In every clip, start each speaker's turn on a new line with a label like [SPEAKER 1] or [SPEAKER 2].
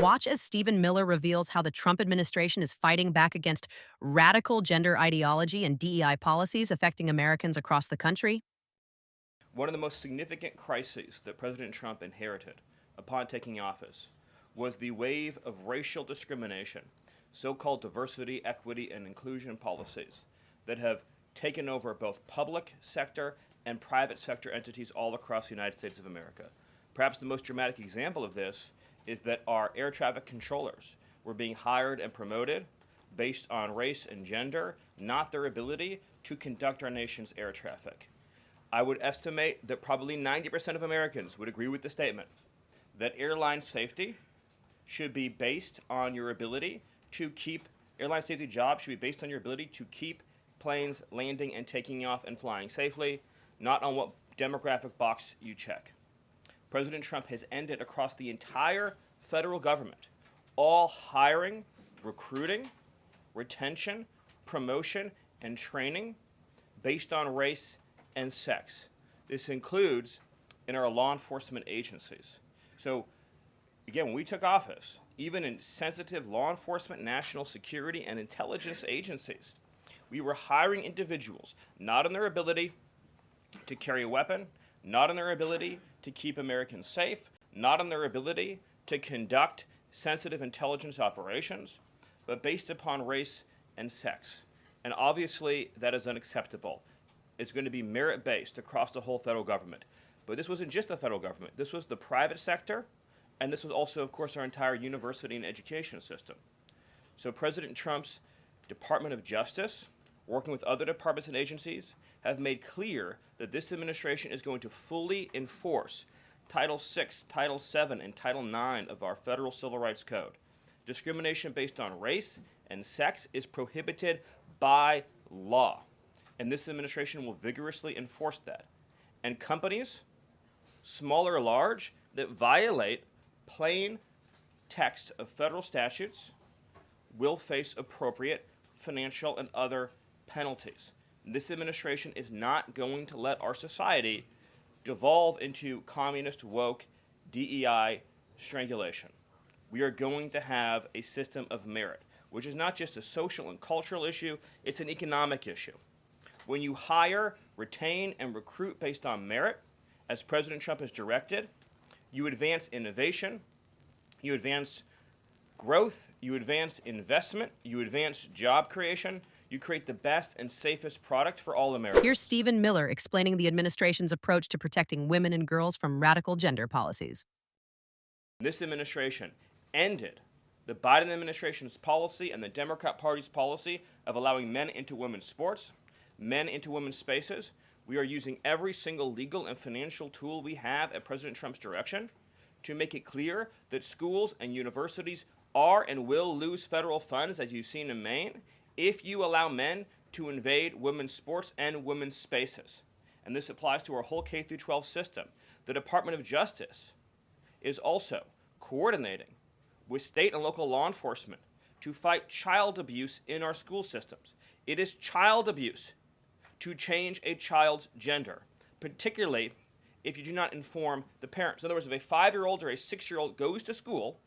[SPEAKER 1] Watch as Stephen Miller reveals how the Trump administration is fighting back against radical gender ideology and DEI policies affecting Americans across the country.
[SPEAKER 2] One of the most significant crises that President Trump inherited upon taking office was the wave of racial discrimination, so-called diversity, equity, and inclusion policies that have taken over both public sector and private sector entities all across the United States of America. Perhaps the most dramatic example of this is that our air traffic controllers were being hired and promoted based on race and gender, not their ability to conduct our nation's air traffic. I would estimate that probably 90% of Americans would agree with the statement that airline safety should be based on your ability to keep, airline safety jobs should be based on your ability to keep planes landing and taking off and flying safely, not on what demographic box you check. President Trump has ended across the entire federal government all hiring, recruiting, retention, promotion, and training based on race and sex. This includes in our law enforcement agencies. So again, when we took office, even in sensitive law enforcement, national security, and intelligence agencies, we were hiring individuals not on their ability to carry a weapon, not on their ability to keep Americans safe, not on their ability to conduct sensitive intelligence operations, but based upon race and sex. And obviously, that is unacceptable. It's going to be merit-based across the whole federal government. But this wasn't just the federal government. This was the private sector, and this was also, of course, our entire university and education system. So President Trump's Department of Justice, working with other departments and agencies, have made clear that this administration is going to fully enforce Title VI, Title VII, and Title IX of our federal civil rights code. Discrimination based on race and sex is prohibited by law, and this administration will vigorously enforce that. And companies, small or large, that violate plain text of federal statutes will face appropriate financial and other penalties. This administration is not going to let our society devolve into communist, woke, DEI strangulation. We are going to have a system of merit, which is not just a social and cultural issue, it's an economic issue. When you hire, retain, and recruit based on merit, as President Trump has directed, you advance innovation, you advance growth, you advance investment, you advance job creation, you create the best and safest product for all Americans.
[SPEAKER 1] Here's Stephen Miller explaining the administration's approach to protecting women and girls from radical gender policies.
[SPEAKER 2] This administration ended the Biden administration's policy and the Democrat Party's policy of allowing men into women's sports, men into women's spaces. We are using every single legal and financial tool we have at President Trump's direction to make it clear that schools and universities are and will lose federal funds, as you've seen in Maine, if you allow men to invade women's sports and women's spaces. And this applies to our whole K-12 system. The Department of Justice is also coordinating with state and local law enforcement to fight child abuse in our school systems. It is child abuse to change a child's gender, particularly if you do not inform the parents. In other words, if a 5-year-old or a 6-year-old goes to school,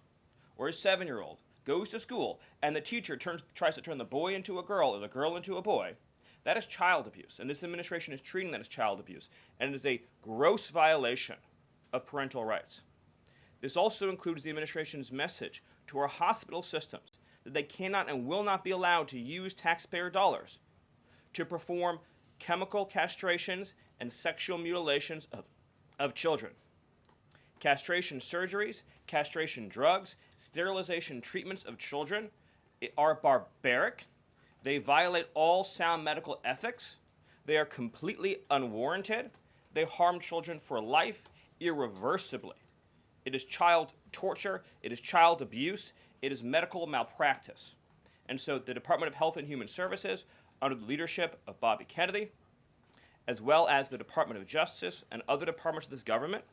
[SPEAKER 2] or a 7-year-old goes to school, and the teacher tries to turn the boy into a girl or the girl into a boy, that is child abuse. And this administration is treating that as child abuse. And it is a gross violation of parental rights. This also includes the administration's message to our hospital systems that they cannot and will not be allowed to use taxpayer dollars to perform chemical castrations and sexual mutilations of children. Castration surgeries, castration drugs, sterilization treatments of children are barbaric. They violate all sound medical ethics. They are completely unwarranted. They harm children for life, irreversibly. It is child torture. It is child abuse. It is medical malpractice. And so the Department of Health and Human Services, under the leadership of Bobby Kennedy, as well as the Department of Justice and other departments of this government,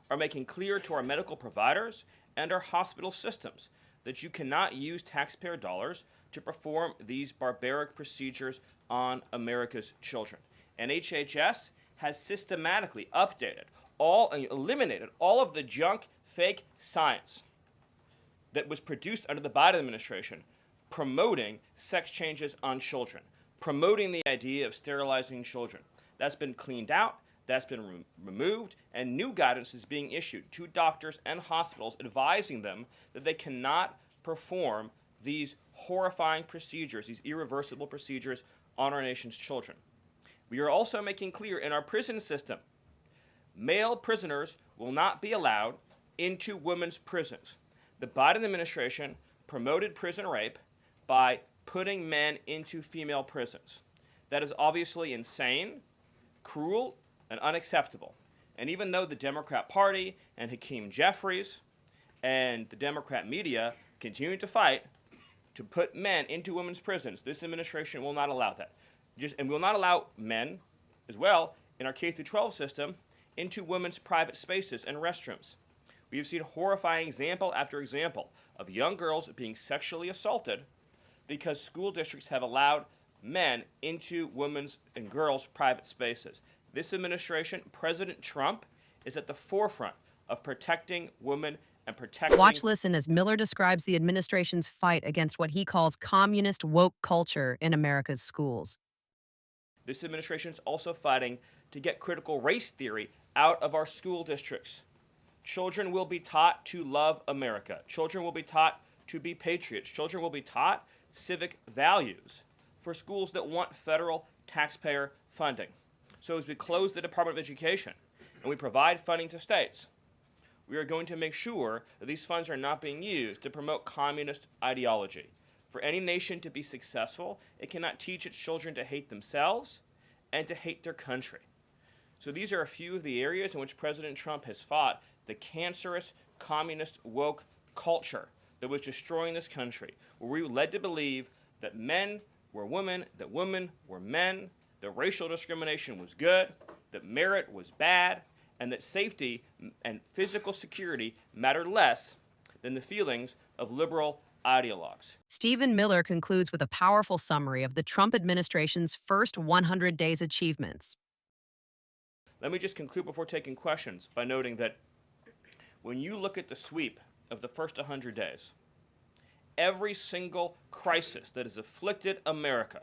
[SPEAKER 2] are making clear to our medical providers and our hospital systems that you cannot use taxpayer dollars to perform these barbaric procedures on America's children. And HHS has systematically updated eliminated all of the junk, fake science that was produced under the Biden administration promoting sex changes on children, promoting the idea of sterilizing children. That's been cleaned out, that's been removed, and new guidance is being issued to doctors and hospitals advising them that they cannot perform these horrifying procedures, these irreversible procedures on our nation's children. We are also making clear in our prison system, male prisoners will not be allowed into women's prisons. The Biden administration promoted prison rape by putting men into female prisons. That is obviously insane, cruel, and unacceptable. And even though the Democrat Party and Hakeem Jeffries and the Democrat media continue to fight to put men into women's prisons, this administration will not allow that. And will not allow men, as well, in our K-12 system, into women's private spaces and restrooms. We have seen horrifying example after example of young girls being sexually assaulted because school districts have allowed men into women's and girls' private spaces. This administration, President Trump, is at the forefront of protecting women and protecting...
[SPEAKER 1] Watch, listen as Miller describes the administration's fight against what he calls communist woke culture in America's schools.
[SPEAKER 2] This administration is also fighting to get critical race theory out of our school districts. Children will be taught to love America. Children will be taught to be patriots. Children will be taught civic values for schools that want federal taxpayer funding. So as we close the Department of Education and we provide funding to states, we are going to make sure that these funds are not being used to promote communist ideology. For any nation to be successful, it cannot teach its children to hate themselves and to hate their country. So these are a few of the areas in which President Trump has fought the cancerous communist woke culture that was destroying this country, where we were led to believe that men were women, that women were men, that racial discrimination was good, that merit was bad, and that safety and physical security mattered less than the feelings of liberal ideologues.
[SPEAKER 1] Stephen Miller concludes with a powerful summary of the Trump administration's first 100 days achievements.
[SPEAKER 2] Let me just conclude before taking questions by noting that when you look at the sweep of the first 100 days, every single crisis that has afflicted America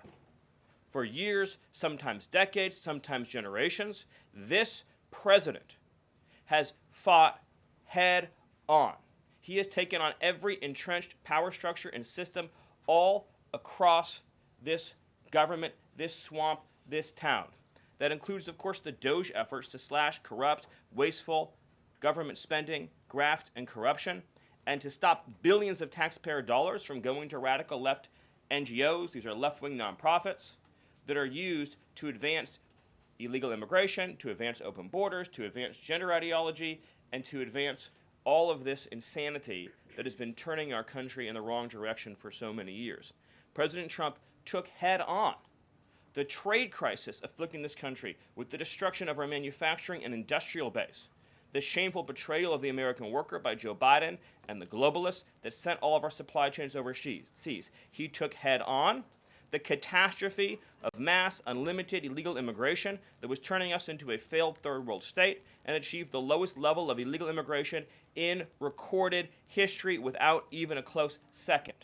[SPEAKER 2] for years, sometimes decades, sometimes generations, this president has fought head on. He has taken on every entrenched power structure and system all across this government, this swamp, this town. That includes, of course, the DOGE efforts to slash corrupt, wasteful government spending, graft, and corruption, and to stop billions of taxpayer dollars from going to radical left NGOs. These are left-wing nonprofits that are used to advance illegal immigration, to advance open borders, to advance gender ideology, and to advance all of this insanity that has been turning our country in the wrong direction for so many years. President Trump took head on the trade crisis afflicting this country with the destruction of our manufacturing and industrial base, the shameful betrayal of the American worker by Joe Biden and the globalists that sent all of our supply chains overseas. He took head on the catastrophe of mass, unlimited illegal immigration that was turning us into a failed third world state and achieved the lowest level of illegal immigration in recorded history without even a close second.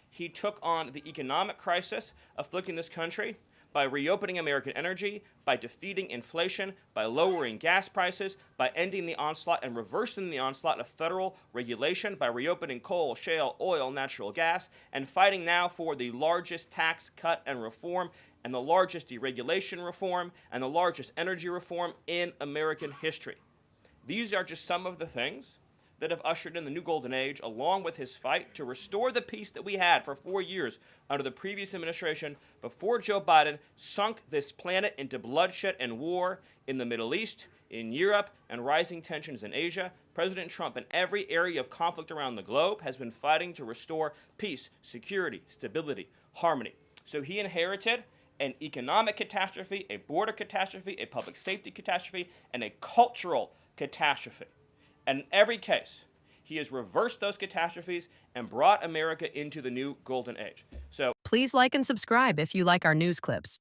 [SPEAKER 2] He took on the economic crisis afflicting this country by reopening American energy, by defeating inflation, by lowering gas prices, by ending the onslaught and reversing the onslaught of federal regulation, by reopening coal, shale, oil, natural gas, and fighting now for the largest tax cut and reform, and the largest deregulation reform, and the largest energy reform in American history. These are just some of the things that have ushered in the new golden age, along with his fight to restore the peace that we had for 4 years under the previous administration before Joe Biden sunk this planet into bloodshed and war in the Middle East, in Europe, and rising tensions in Asia. President Trump, in every area of conflict around the globe, has been fighting to restore peace, security, stability, harmony. So he inherited an economic catastrophe, a border catastrophe, a public safety catastrophe, and a cultural catastrophe. And in every case, he has reversed those catastrophes and brought America into the new golden age. So
[SPEAKER 1] please like and subscribe if you like our news clips.